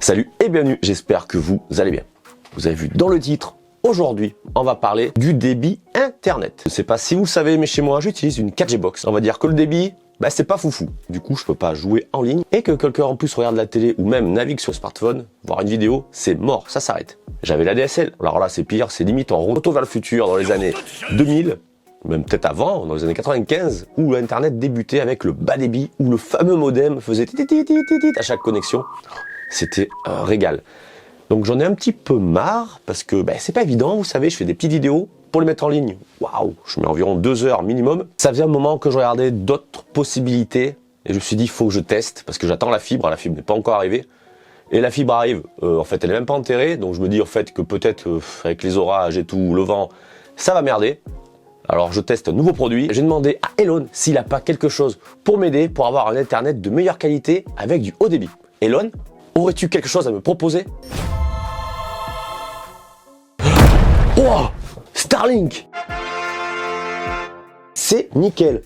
Salut et bienvenue, j'espère que vous allez bien. Vous avez vu dans le titre, aujourd'hui on va parler du débit internet. Je ne sais pas si vous le savez, mais chez moi j'utilise une 4G box. On va dire que le débit, c'est pas foufou. Du coup je peux pas jouer en ligne et que quelqu'un en plus regarde la télé ou même navigue sur le smartphone, voir une vidéo, c'est mort, ça s'arrête. J'avais la DSL, alors là c'est pire, c'est limite en retour vers le futur dans les années 2000. Même peut-être avant, dans les années 95, où l'internet débutait avec le bas débit, où le fameux modem faisait tit à chaque connexion. C'était un régal. Donc j'en ai un petit peu marre, parce que c'est pas évident, vous savez, je fais des petites vidéos pour les mettre en ligne. Waouh, je mets environ 2 heures minimum. Ça faisait un moment que je regardais d'autres possibilités, et je me suis dit, il faut que je teste, parce que j'attends la fibre n'est pas encore arrivée. Et la fibre arrive, en fait elle est même pas enterrée, donc je me dis en fait que peut-être avec les orages et tout, le vent, ça va merder. Alors je teste un nouveau produit, j'ai demandé à Elon s'il a pas quelque chose pour m'aider pour avoir un internet de meilleure qualité avec du haut débit. Elon, aurais-tu quelque chose à me proposer? Oh, Starlink! C'est nickel.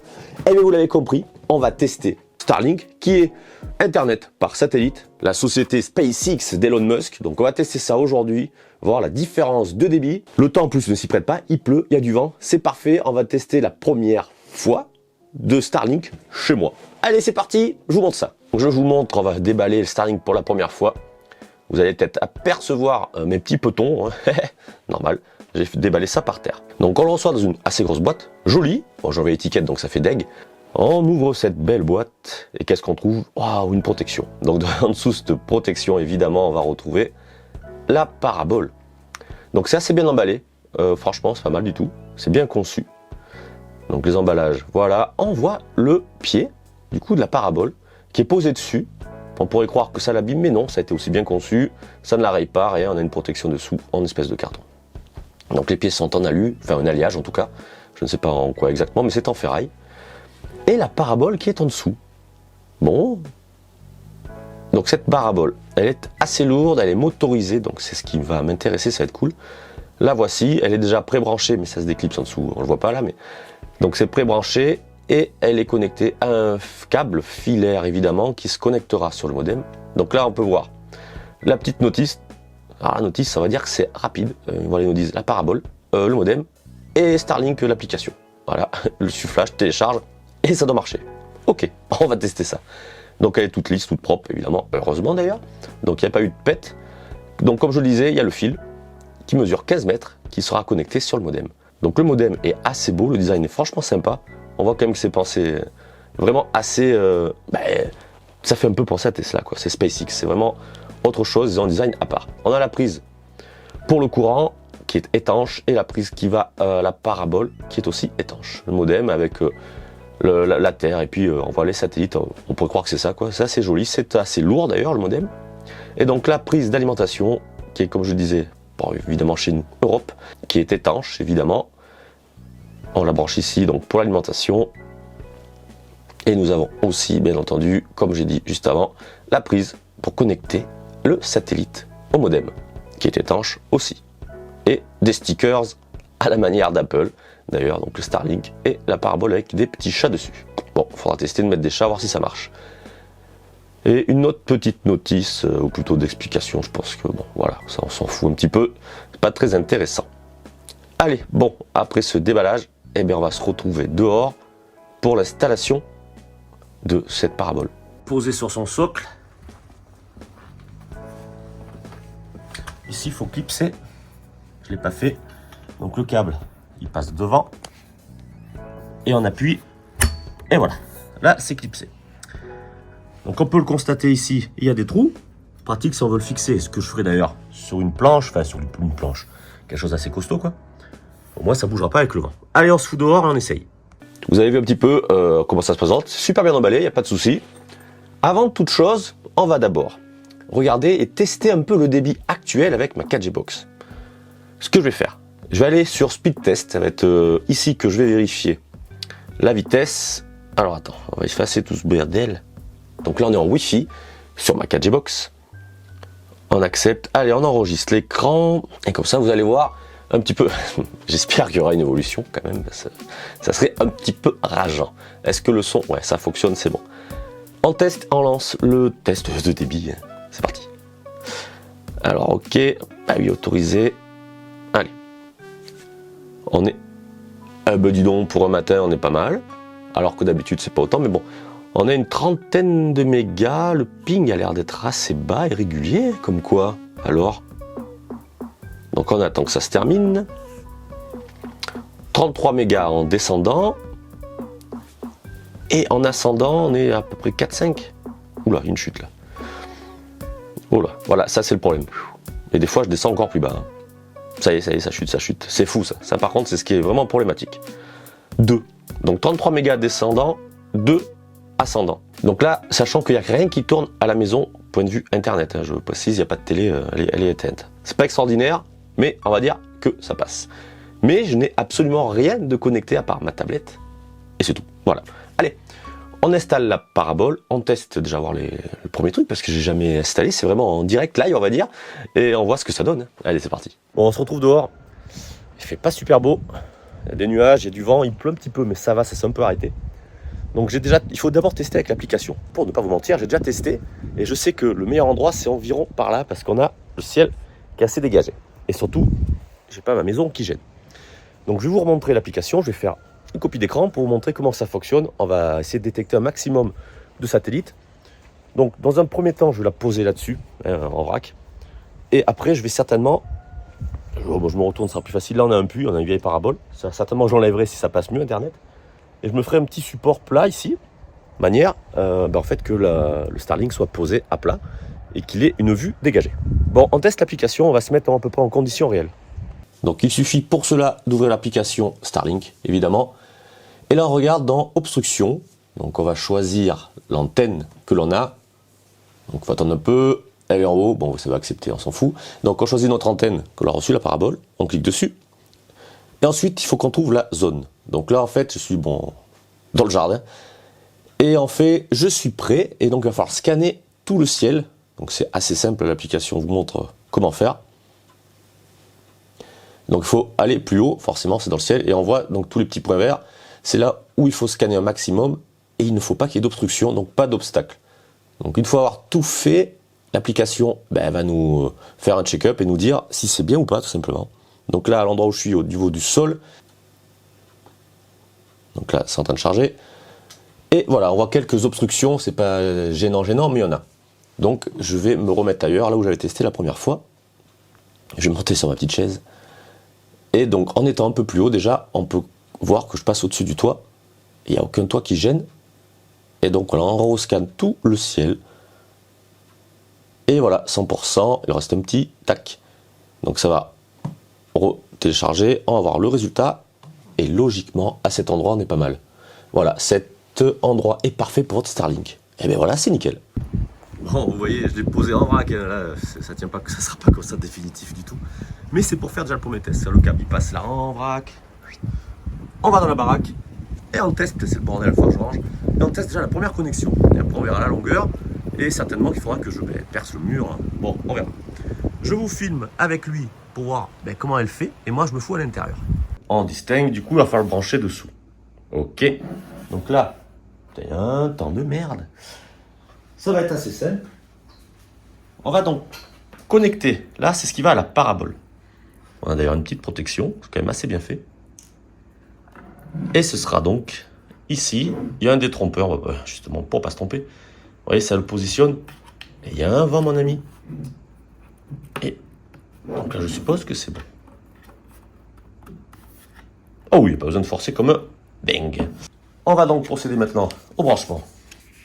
Eh bien vous l'avez compris, on va tester Starlink qui est internet par satellite, la société SpaceX d'Elon Musk. Donc on va tester ça aujourd'hui, voir la différence de débit. Le temps en plus ne s'y prête pas, il pleut, il y a du vent, c'est parfait. On va tester la première fois de Starlink chez moi. Allez, c'est parti, je vous montre ça. Donc, je vous montre, on va déballer le Starlink pour la première fois. Vous allez peut-être apercevoir mes petits petons, hein. Normal, j'ai déballé ça par terre. Donc on le reçoit dans une assez grosse boîte, jolie. Bon, j'envoie l'étiquette donc ça fait deg. On ouvre cette belle boîte et qu'est-ce qu'on trouve? Waouh, une protection. Donc en dessous de cette protection, évidemment, on va retrouver la parabole. Donc c'est assez bien emballé. Franchement, c'est pas mal du tout. C'est bien conçu. Donc les emballages, voilà. On voit le pied du coup de la parabole qui est posé dessus. On pourrait croire que ça l'abîme, mais non, ça a été aussi bien conçu. Ça ne la raye pas et on a une protection dessous en espèce de carton. Donc les pieds sont en alu, enfin un alliage en tout cas. Je ne sais pas en quoi exactement, mais c'est en ferraille. Et la parabole qui est en dessous. Bon. Donc cette parabole, elle est assez lourde, elle est motorisée, donc c'est ce qui va m'intéresser, ça va être cool. La voici, elle est déjà pré-branchée, mais ça se déclipse en dessous, on le voit pas là, mais... Donc c'est pré-branché, et elle est connectée à un câble filaire, évidemment, qui se connectera sur le modem. Donc là, on peut voir la petite notice. Alors la notice, ça va dire que c'est rapide. Voilà, ils nous disent la parabole, le modem, et Starlink, l'application. Voilà, le sufflage télécharge. Et ça doit marcher. Ok, on va tester ça. Donc elle est toute lisse, toute propre, évidemment. Heureusement d'ailleurs. Donc il n'y a pas eu de pète. Donc comme je le disais, il y a le fil qui mesure 15 mètres qui sera connecté sur le modem. Donc le modem est assez beau, le design est franchement sympa. On voit quand même que c'est pensé vraiment assez... ça fait un peu penser à Tesla, quoi. C'est SpaceX, c'est vraiment autre chose, ils ont un design à part. On a la prise pour le courant qui est étanche et la prise qui va à la parabole qui est aussi étanche. Le modem avec... la Terre et puis on voit les satellites, on pourrait croire que c'est ça quoi, c'est assez joli, c'est assez lourd d'ailleurs le modem. Et donc la prise d'alimentation qui est comme je disais, bon, évidemment chez nous, Europe, qui est étanche évidemment. On la branche ici donc pour l'alimentation. Et nous avons aussi bien entendu, comme j'ai dit juste avant, la prise pour connecter le satellite au modem, qui est étanche aussi. Et des stickers à la manière d'Apple. D'ailleurs, donc le Starlink et la parabole avec des petits chats dessus. Bon, il faudra tester de mettre des chats, voir si ça marche. Et une autre petite notice, ou plutôt d'explication, je pense que bon, voilà, ça on s'en fout un petit peu, c'est pas très intéressant. Allez, bon, après ce déballage, on va se retrouver dehors pour l'installation de cette parabole. Posé sur son socle. Ici, il faut clipser. Je l'ai pas fait. Donc le câble, il passe devant et on appuie et voilà, là c'est clipsé. Donc on peut le constater ici, il y a des trous, pratique si on veut le fixer, ce que je ferai d'ailleurs sur une planche, enfin sur une planche, quelque chose d'assez costaud quoi. Au moins ça bougera pas avec le vent. Allez, on se fout dehors et on essaye. Vous avez vu un petit peu comment ça se présente, c'est super bien emballé, il n'y a pas de souci. Avant toute chose, on va d'abord regarder et tester un peu le débit actuel avec ma 4G box. Ce que je vais faire, je vais aller sur Speed Test, ça va être ici que je vais vérifier la vitesse. Alors attends, on va effacer tout ce bordel. Donc là on est en Wi-Fi sur ma 4G box. On accepte, allez on enregistre l'écran. Et comme ça vous allez voir un petit peu, j'espère qu'il y aura une évolution quand même. Ça serait un petit peu rageant. Est-ce que le son, ouais ça fonctionne, c'est bon. On teste, on lance le test de débit. C'est parti. Alors ok, ah oui, autorisé. Allez. On est... Ah bah dis donc, pour un matin, on est pas mal. Alors que d'habitude, c'est pas autant, mais bon. On a une trentaine de mégas. Le ping a l'air d'être assez bas et régulier. Comme quoi, alors? Donc on attend que ça se termine. 33 mégas en descendant. Et en ascendant, on est à peu près 4-5. Oula, une chute là. Oula, voilà, ça c'est le problème. Et des fois, je descends encore plus bas. Hein. Ça y est, ça chute. C'est fou ça. Ça par contre, c'est ce qui est vraiment problématique. 2. Donc 33 mégas descendant, 2 ascendant. Donc là, sachant qu'il n'y a rien qui tourne à la maison, point de vue internet, hein, je précise, il n'y a pas de télé, elle est éteinte. C'est pas extraordinaire, mais on va dire que ça passe. Mais je n'ai absolument rien de connecté à part ma tablette. Et c'est tout. Voilà. Allez, on installe la parabole, on teste déjà voir le premier truc, parce que j'ai jamais installé, c'est vraiment en direct live on va dire, et on voit ce que ça donne. Allez, c'est parti. Bon, on se retrouve dehors, il fait pas super beau, il y a des nuages, il y a du vent, il pleut un petit peu, mais ça va, ça s'est un peu arrêté. Donc il faut d'abord tester avec l'application. Pour ne pas vous mentir, j'ai déjà testé, et je sais que le meilleur endroit c'est environ par là, parce qu'on a le ciel qui est assez dégagé. Et surtout, j'ai pas ma maison qui gêne. Donc je vais vous remontrer l'application, je vais faire une copie d'écran pour vous montrer comment ça fonctionne. On va essayer de détecter un maximum de satellites. Donc dans un premier temps, je vais la poser là-dessus, hein, en vrac. Et après, je vais certainement... Bon, je me retourne, ce sera plus facile. Là, on a un puits, on a une vieille parabole. Ça, certainement, j'enlèverai si ça passe mieux, Internet. Et je me ferai un petit support plat ici, manière en fait que le Starlink soit posé à plat et qu'il ait une vue dégagée. Bon, on teste l'application, on va se mettre à peu près en conditions réelles. Donc il suffit pour cela d'ouvrir l'application Starlink, évidemment. Et là on regarde dans Obstruction. Donc on va choisir l'antenne que l'on a. Donc il faut attendre un peu. Elle est en haut, bon ça va accepter, on s'en fout. Donc on choisit notre antenne que l'on a reçue, la parabole. On clique dessus. Et ensuite il faut qu'on trouve la zone. Donc là en fait je suis dans le jardin. Et en fait je suis prêt. Et donc il va falloir scanner tout le ciel. Donc c'est assez simple, l'application vous montre comment faire. Donc il faut aller plus haut, forcément c'est dans le ciel, et on voit donc tous les petits points verts, c'est là où il faut scanner un maximum, et il ne faut pas qu'il y ait d'obstruction, donc pas d'obstacle. Donc une fois avoir tout fait, l'application va nous faire un check-up et nous dire si c'est bien ou pas tout simplement. Donc là à l'endroit où je suis au niveau du sol, donc là c'est en train de charger, et voilà on voit quelques obstructions, c'est pas gênant mais il y en a. Donc je vais me remettre ailleurs, là où j'avais testé la première fois, je vais monter sur ma petite chaise. Et donc en étant un peu plus haut déjà, on peut voir que je passe au-dessus du toit. Il n'y a aucun toit qui gêne. Et donc on rescanne tout le ciel. Et voilà, 100%, il reste un petit tac. Donc ça va télécharger, on va voir le résultat. Et logiquement, à cet endroit, on est pas mal. Voilà, cet endroit est parfait pour votre Starlink. Et bien voilà, c'est nickel. Bon, vous voyez, je l'ai posé en vrac, là, ça tient pas, ça sera pas comme ça définitif du tout. Mais c'est pour faire déjà le premier test. Le câble il passe là en vrac. On va dans la baraque et on teste, c'est le bordel, il faut que je range. Et on teste déjà la première connexion. Et après on verra la longueur. Et certainement qu'il faudra que je perce le mur. Bon, on verra. Je vous filme avec lui pour voir comment elle fait. Et moi je me fous à l'intérieur. On distingue, du coup il va falloir le brancher dessous. Ok. Donc là, il y a un temps de merde. Ça va être assez simple. On va donc connecter. Là, c'est ce qui va à la parabole. On a d'ailleurs une petite protection. C'est quand même assez bien fait. Et ce sera donc ici. Il y a un détrompeur, justement, pour ne pas se tromper. Vous voyez, ça le positionne. Et il y a un vent, mon ami. Et donc là, je suppose que c'est bon. Oh oui, pas besoin de forcer comme un bang. On va donc procéder maintenant au branchement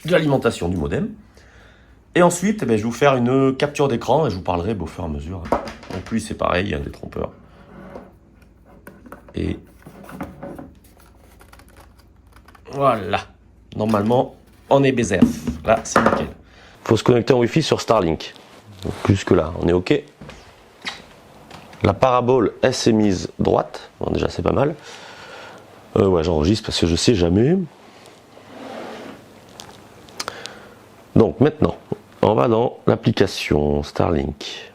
de l'alimentation du modem. Et ensuite, je vais vous faire une capture d'écran et je vous parlerai au fur et à mesure. Donc lui, c'est pareil, il y a un détrompeur. Et voilà. Normalement, on est BZF. Là, c'est nickel. Il faut se connecter en Wi-Fi sur Starlink. Donc, jusque là, on est OK. La parabole, elle s'est mise droite. Bon, déjà, c'est pas mal. Ouais, j'enregistre parce que je sais jamais. Donc maintenant, on va dans l'application Starlink.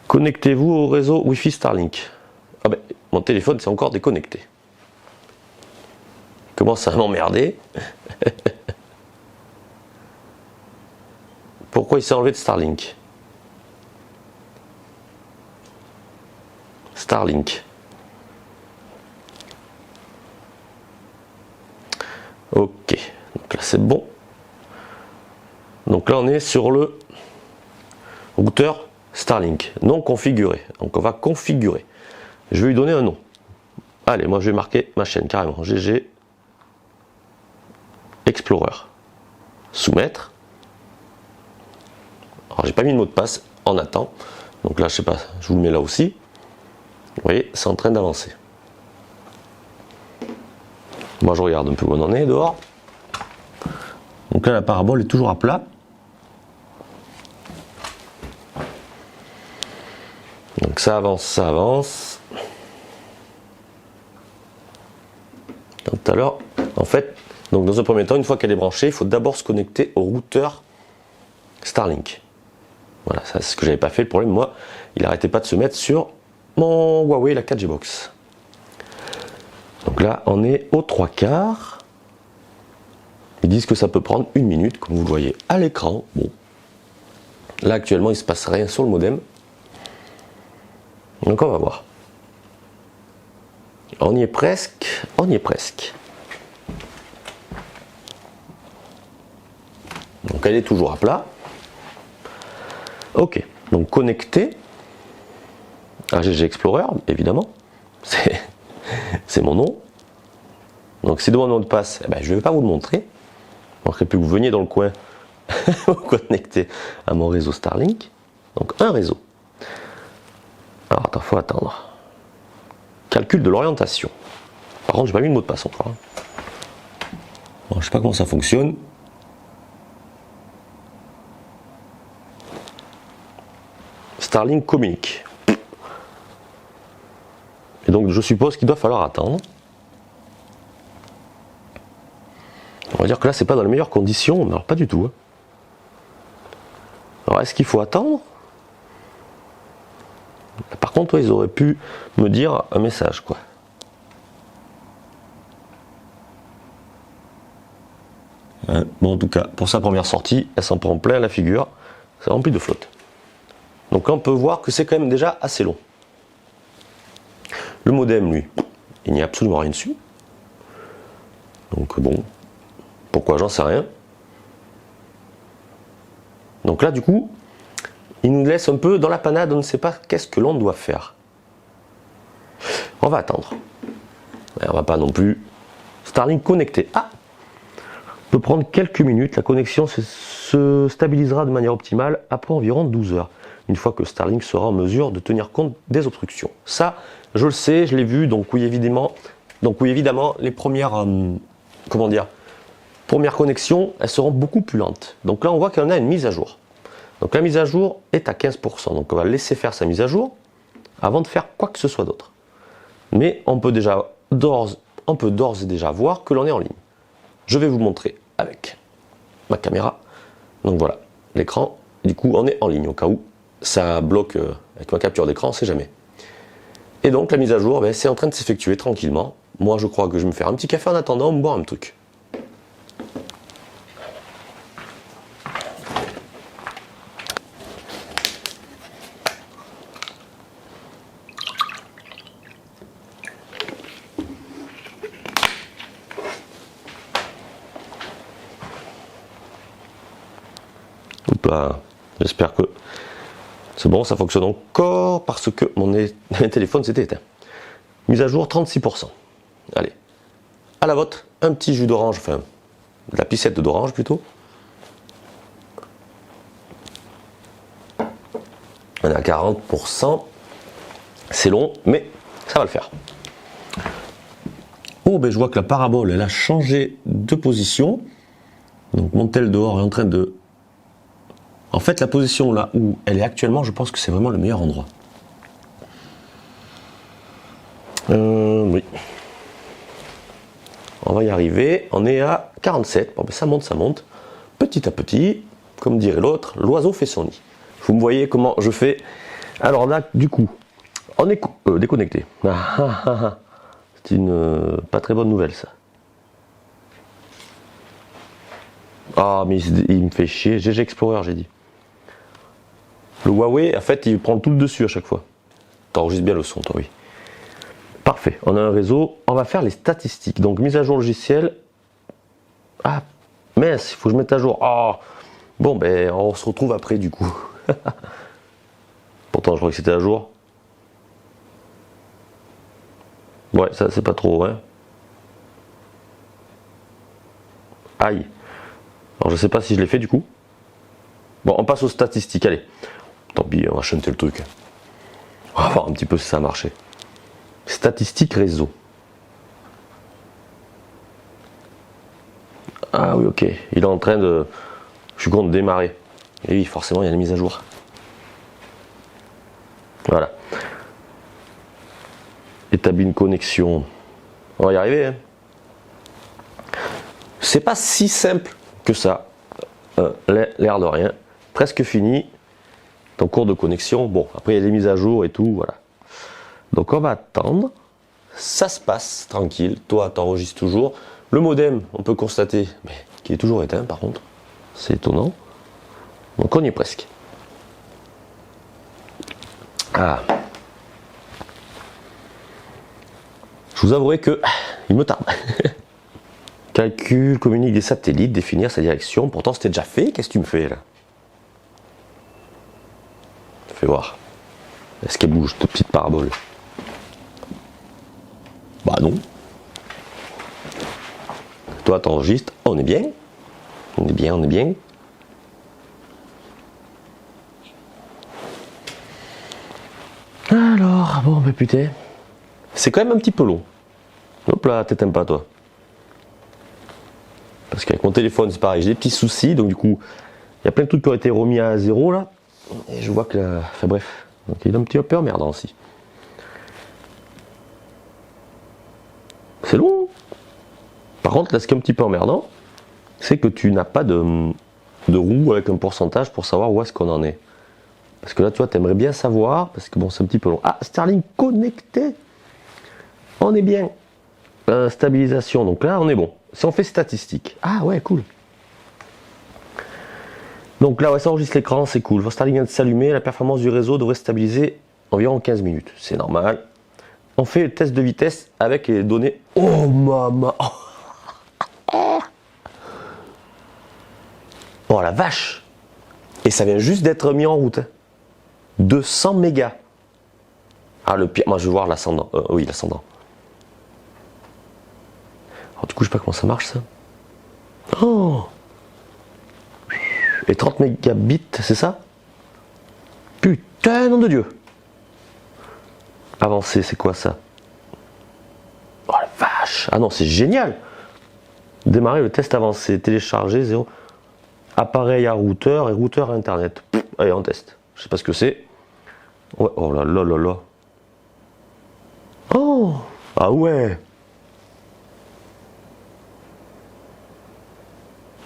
Connectez-vous au réseau Wi-Fi Starlink. Ah ben, mon téléphone c'est encore déconnecté. Comment ça m'emmerder. Pourquoi il s'est enlevé de Starlink? Starlink. Ok, donc là c'est bon. Donc là on est sur le routeur Starlink non configuré. Donc on va configurer. Je vais lui donner un nom. Allez, moi je vais marquer ma chaîne carrément. GG Explorer. Soumettre. Alors j'ai pas mis de mot de passe en attend. Donc là je sais pas, je vous le mets là aussi. Vous voyez, c'est en train d'avancer. Moi je regarde un peu où on en est dehors. Donc là la parabole est toujours à plat. Donc ça avance, ça avance. Donc tout à l'heure, en fait, donc dans un premier temps, une fois qu'elle est branchée, il faut d'abord se connecter au routeur Starlink. Voilà, ça c'est ce que j'avais pas fait. Le problème, moi, il n'arrêtait pas de se mettre sur mon Huawei, la 4G Box. Donc là, on est aux 3/4. Ils disent que ça peut prendre 1 minute, comme vous le voyez à l'écran. Bon, là actuellement, il ne se passe rien sur le modem. Donc on va voir. On y est presque, on y est presque. Donc elle est toujours à plat. Ok, donc connecté à GG Explorer, évidemment. C'est mon nom. Donc si demande mot de passe, eh ben, je ne vais pas vous le montrer. Il manquerait plus que vous veniez dans le coin vous connecter à mon réseau Starlink. Donc un réseau. Alors attends, faut attendre. Calcul de l'orientation. Par contre, j'ai pas mis le mot de passe encore. Bon, je sais pas comment ça fonctionne. Starlink communique. Et donc je suppose qu'il doit falloir attendre. On va dire que là c'est pas dans les meilleures conditions, mais alors pas du tout. Alors est-ce qu'il faut attendre? Par contre, ils auraient pu me dire un message, quoi. Bon, en tout cas, pour sa première sortie, elle s'en prend plein la figure. C'est rempli de flotte. Donc là, on peut voir que c'est quand même déjà assez long. Le modem, lui, il n'y a absolument rien dessus. Donc bon, pourquoi, j'en sais rien. Donc là, du coup, il nous laisse un peu dans la panade, on ne sait pas qu'est-ce que l'on doit faire. On va attendre. On va pas non plus. Starlink connecté. Ah, on peut prendre quelques minutes. La connexion se stabilisera de manière optimale après environ 12 heures. Une fois que Starlink sera en mesure de tenir compte des obstructions. Ça, je le sais, je l'ai vu. Donc oui, évidemment, les premières, premières connexions, elles seront beaucoup plus lentes. Donc là, on voit qu'on a une mise à jour. Donc la mise à jour est à 15%. Donc on va laisser faire sa mise à jour avant de faire quoi que ce soit d'autre. Mais on peut d'ores et déjà voir que l'on est en ligne. Je vais vous montrer avec ma caméra. Donc voilà, l'écran. Du coup, on est en ligne au cas où ça bloque avec ma capture d'écran, on ne sait jamais. Et donc la mise à jour, c'est en train de s'effectuer tranquillement. Moi, je crois que je vais me faire un petit café en attendant, me boire un truc. J'espère que c'est bon, ça fonctionne encore parce que mon téléphone s'était éteint. Mise à jour 36%. Allez, à la vôtre, un petit jus d'orange, enfin de la piscette d'orange plutôt. On est à 40%. C'est long, mais ça va le faire. Oh, ben je vois que la parabole, elle a changé de position. Donc mon tel dehors est en train de... En fait, la position là où elle est actuellement, je pense que c'est vraiment le meilleur endroit. Oui. On va y arriver. On est à 47. Bon, ben ça monte, ça monte. Petit à petit, comme dirait l'autre, l'oiseau fait son nid. Vous me voyez comment je fais. Alors là, du coup, on est déconnecté. C'est une pas très bonne nouvelle, ça. Ah, mais il me fait chier. GG Explorer, j'ai dit. Le Huawei, en fait, il prend tout le dessus à chaque fois. T'enregistres bien le son, toi, oui. Parfait, on a un réseau. On va faire les statistiques. Donc, mise à jour logiciel. Ah, mince, il faut que je mette à jour. Ah, bon, ben, on se retrouve après, du coup. Pourtant, je crois que c'était à jour. Ouais, ça, c'est pas trop, hein. Aïe. Alors, je sais pas si je l'ai fait, du coup. Bon, on passe aux statistiques, allez. Tant pis, on va chanter le truc. On va voir un petit peu si ça a marché. Statistiques réseau. Ah oui, ok. Il est en train de... Je suis content de démarrer. Et oui, forcément, il y a les mises à jour. Voilà. Établir une connexion. On va y arriver, hein. C'est pas si simple que ça. L'air de rien. Presque fini. En cours de connexion. Bon, après, il y a les mises à jour et tout, voilà. Donc, on va attendre. Ça se passe tranquille. Toi, t'enregistres toujours. Le modem, on peut constater, mais qu'il est toujours éteint par contre. C'est étonnant. Donc on y est presque. Ah. Je vous avouerai que il me tarde. Calcul, communique des satellites, définir sa direction. Pourtant c'était déjà fait. Qu'est-ce que tu me fais là? Fais voir. Est-ce qu'elle bouge, cette petite parabole? Bah non. Toi, t'enregistres. On est bien. On est bien, on est bien. Alors, bon, mais putain. C'est quand même un petit peu long. Hop là, t'éteins pas, toi. Parce qu'avec mon téléphone, c'est pareil. J'ai des petits soucis. Donc, du coup, il y a plein de trucs qui ont été remis à zéro, là. Et je vois que... Enfin, bref. Donc, il est un petit peu emmerdant aussi. C'est long. Par contre, là, ce qui est un petit peu emmerdant, c'est que tu n'as pas de roue avec un pourcentage pour savoir où est-ce qu'on en est. Parce que là, toi, tu aimerais bien savoir, parce que bon, c'est un petit peu long. Ah, Starlink connecté. On est bien. Stabilisation, donc là, on est bon. Si on fait statistique. Ah ouais, cool. Donc là, ouais, ça enregistre l'écran, c'est cool. Starlink vient de s'allumer, la performance du réseau devrait stabiliser environ 15 minutes. C'est normal. On fait le test de vitesse avec les données. Oh maman. Oh la vache! Et ça vient juste d'être mis en route. 200 mégas. Ah le pire, moi je veux voir l'ascendant. Oui, l'ascendant. Alors du coup, je sais pas comment ça marche ça. Oh! Et 30 mégabits, c'est ça? Putain, nom de Dieu! Avancé, c'est quoi ça? Oh la vache! Ah non, c'est génial! Démarrer le test avancé, télécharger 0. Appareil à routeur et routeur à internet. Allez, on teste. Je sais pas ce que c'est. Ouais, oh là là là là. Oh! Ah ouais!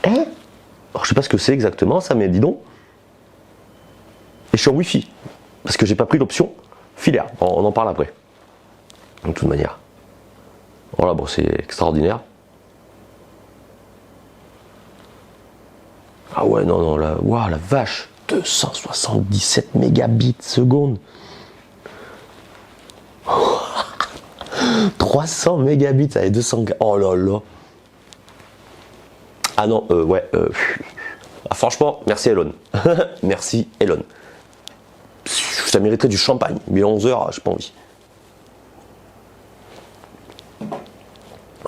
Hein? Alors, je sais pas ce que c'est exactement ça, mais dis donc. Et je suis en Wi-Fi. Parce que j'ai pas pris l'option filaire. On en parle après. De toute manière. Voilà, bon, c'est extraordinaire. Ah ouais, non, non, là, waouh, la vache, 277 mégabits seconde. 300 mégabits avec 200. Oh là là. Ah non, ouais. Ah, franchement, merci Elon. Merci Elon. Ça mériterait du champagne. Mais 11h, j'ai pas envie.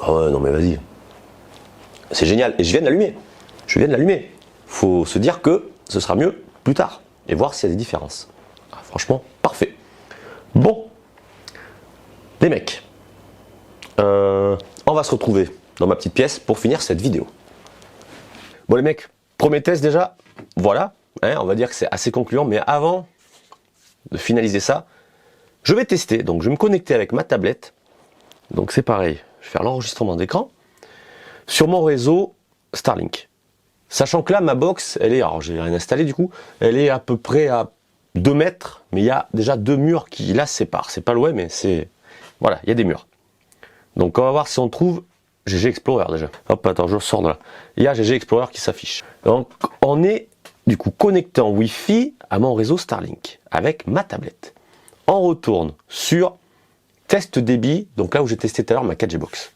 Ah ouais, non, mais vas-y. C'est génial. Et je viens de l'allumer. Je viens de l'allumer. Faut se dire que ce sera mieux plus tard et voir s'il y a des différences. Ah, franchement, parfait. Bon, les mecs, on va se retrouver dans ma petite pièce pour finir cette vidéo. Bon les mecs, premier test déjà, voilà, hein, on va dire que c'est assez concluant, mais avant de finaliser ça, je vais tester, donc je vais me connecter avec ma tablette, donc c'est pareil, je vais faire l'enregistrement d'écran, sur mon réseau Starlink. Sachant que là, ma box, elle est, alors j'ai rien installé du coup, elle est à peu près à 2 mètres, mais il y a déjà 2 murs qui la séparent. C'est pas loin, mais c'est... Voilà, il y a des murs. Donc on va voir si on trouve GG Explorer déjà. Hop, attends, je sors de là. Il y a GG Explorer qui s'affiche. Donc on est du coup connecté en Wi-Fi à mon réseau Starlink avec ma tablette. On retourne sur test débit, donc là où j'ai testé tout à l'heure ma 4G Box.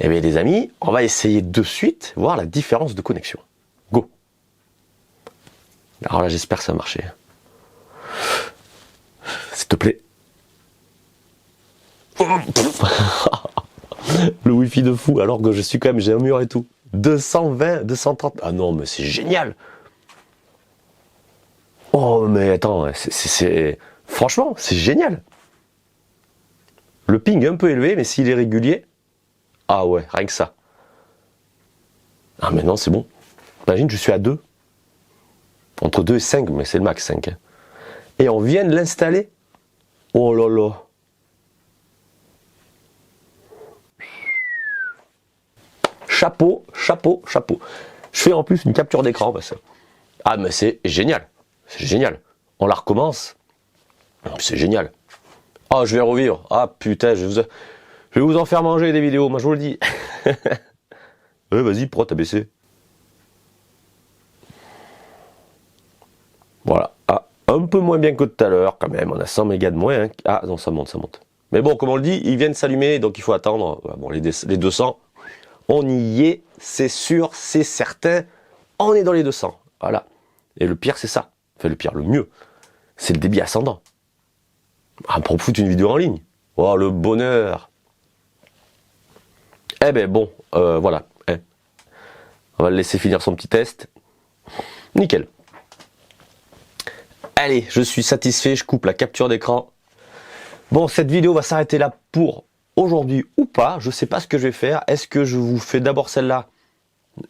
Et bien les amis, on va essayer de suite voir la différence de connexion. Go. Alors là j'espère que ça va marcher. S'il te plaît. Le Wi-Fi de fou, alors que je suis quand même, j'ai un mur et tout. 220, 230. Ah non, mais c'est génial. Oh, mais attends, franchement, c'est génial. Le ping est un peu élevé, mais s'il est régulier, ah ouais, rien que ça. Ah, mais non, c'est bon. Imagine, je suis à 2. Entre 2 et 5, mais c'est le max 5. Hein. Et on vient de l'installer. Oh là là. Chapeau, chapeau, chapeau. Je fais en plus une capture d'écran. Bah ça. Ah mais c'est génial. C'est génial. On la recommence. C'est génial. Oh, je vais revivre. Ah putain, je vais vous en faire manger des vidéos, moi je vous le dis. Ouais, vas-y, pourquoi t'as baissé? Voilà. Ah, un peu moins bien que tout à l'heure quand même. On a 100 mégas de moins. Hein. Ah non, ça monte, ça monte. Mais bon, comme on le dit, ils viennent s'allumer, donc il faut attendre. Bon, les 200. On y est, c'est sûr, c'est certain, on est dans les 200, voilà. Et le pire, c'est ça. Enfin, le pire, le mieux, c'est le débit ascendant. Ah, pour foutre une vidéo en ligne. Oh, le bonheur. Eh ben bon, voilà. Hein. On va le laisser finir son petit test. Nickel. Allez, je suis satisfait, je coupe la capture d'écran. Bon, cette vidéo va s'arrêter là pour aujourd'hui ou pas, je sais pas ce que je vais faire. Est-ce que je vous fais d'abord celle-là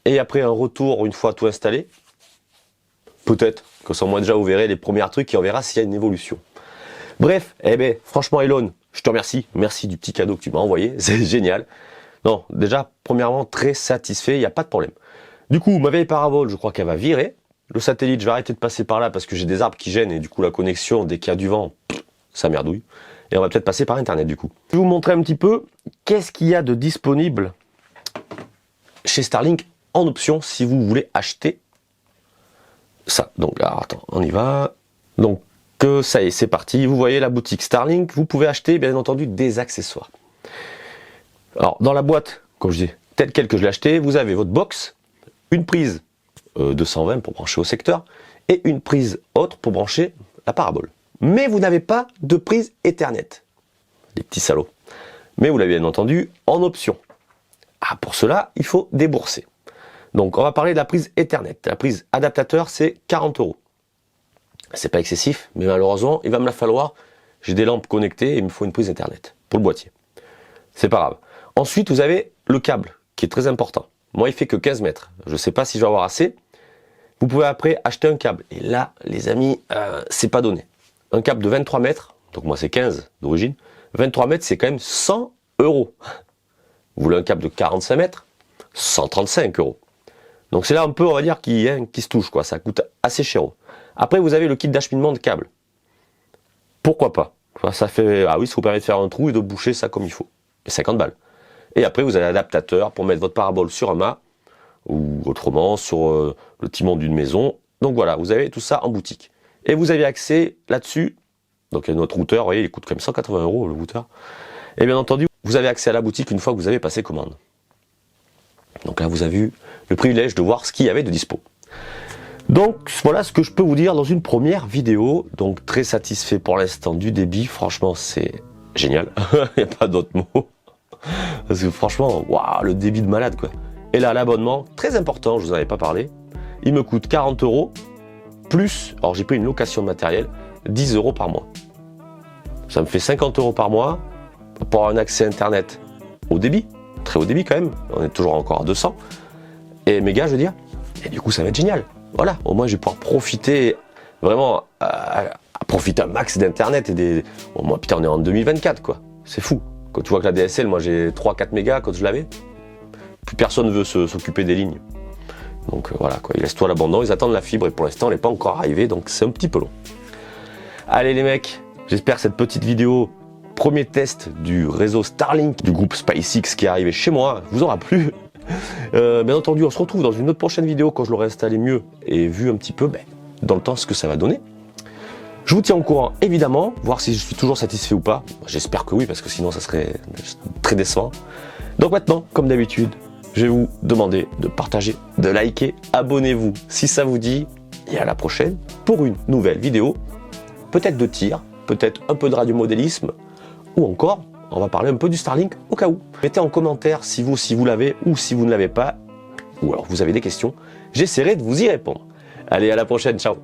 et après un retour une fois tout installé? Peut-être, comme ça moi déjà vous verrez les premiers trucs et on verra s'il y a une évolution. Bref, eh ben franchement Elon, je te remercie, merci du petit cadeau que tu m'as envoyé, c'est génial. Non, déjà premièrement très satisfait, il n'y a pas de problème. Du coup ma vieille parabole, je crois qu'elle va virer. Le satellite, je vais arrêter de passer par là parce que j'ai des arbres qui gênent et du coup la connexion, dès qu'il y a du vent, ça merdouille. Et on va peut-être passer par internet du coup. Je vais vous montrer un petit peu qu'est-ce qu'il y a de disponible chez Starlink en option si vous voulez acheter ça. Donc alors, attends, on y va. Donc ça y est, c'est parti. Vous voyez la boutique Starlink, vous pouvez acheter bien entendu des accessoires. Alors dans la boîte, comme je dis, telle quelle que je l'ai acheté, vous avez votre box, une prise 220 pour brancher au secteur et une prise autre pour brancher la parabole. Mais vous n'avez pas de prise Ethernet. Les petits salauds. Mais vous l'avez bien entendu en option. Ah, pour cela, il faut débourser. Donc, on va parler de la prise Ethernet. La prise adaptateur, c'est 40 €. C'est pas excessif, mais malheureusement, il va me la falloir. J'ai des lampes connectées et il me faut une prise Ethernet pour le boîtier. C'est pas grave. Ensuite, vous avez le câble, qui est très important. Moi, il fait que 15 mètres. Je ne sais pas si je vais avoir assez. Vous pouvez après acheter un câble. Et là, les amis, c'est pas donné. Un câble de 23 mètres, donc moi c'est 15 d'origine, 23 mètres c'est quand même 100 €. Vous voulez un câble de 45 mètres, 135 €. Donc c'est là un peu, on va dire, qui se touche, quoi. Ça coûte assez cher. Après vous avez le kit d'acheminement de câbles. Pourquoi pas? Ça fait, ah oui, ça vous permet de faire un trou et de boucher ça comme il faut. 50 balles. Et après vous avez l'adaptateur pour mettre votre parabole sur un mât, ou autrement sur le timon d'une maison. Donc voilà, vous avez tout ça en boutique. Et vous avez accès là-dessus, donc il y a notre routeur, vous voyez, il coûte quand même 180 € le routeur. Et bien entendu, vous avez accès à la boutique une fois que vous avez passé commande. Donc là, vous avez eu le privilège de voir ce qu'il y avait de dispo. Donc voilà ce que je peux vous dire dans une première vidéo. Donc très satisfait pour l'instant du débit, franchement c'est génial, il n'y a pas d'autre mot. Parce que franchement, waouh, le débit de malade quoi. Et là, l'abonnement, très important, je vous en avais pas parlé, il me coûte 40 €. Plus, alors j'ai pris une location de matériel, 10 € par mois. Ça me fait 50 € par mois pour avoir un accès internet au débit, très haut débit quand même, on est toujours encore à 200, et mégas je veux dire, et du coup ça va être génial. Voilà, au moins je vais pouvoir profiter, vraiment, à profiter un max d'internet et des... Bon, moi putain on est en 2024 quoi, c'est fou. Quand tu vois que la DSL, moi j'ai 3-4 mégas quand je l'avais, plus personne ne veut s'occuper des lignes. Donc voilà, quoi. Ils laissent tout à l'abandon, ils attendent la fibre et pour l'instant elle n'est pas encore arrivée, donc c'est un petit peu long. Allez les mecs, j'espère que cette petite vidéo, premier test du réseau Starlink du groupe SpaceX qui est arrivé chez moi, vous aura plu. Bien entendu, on se retrouve dans une autre prochaine vidéo quand je l'aurai installé mieux et vu un petit peu dans le temps ce que ça va donner. Je vous tiens au courant, évidemment, voir si je suis toujours satisfait ou pas. J'espère que oui, parce que sinon ça serait très décevant. Donc maintenant, comme d'habitude, je vais vous demander de partager, de liker, abonnez-vous si ça vous dit, et à la prochaine pour une nouvelle vidéo, peut-être de tir, peut-être un peu de radiomodélisme, ou encore, on va parler un peu du Starlink au cas où. Mettez en commentaire si vous l'avez ou si vous ne l'avez pas, ou alors vous avez des questions, j'essaierai de vous y répondre. Allez, à la prochaine, ciao!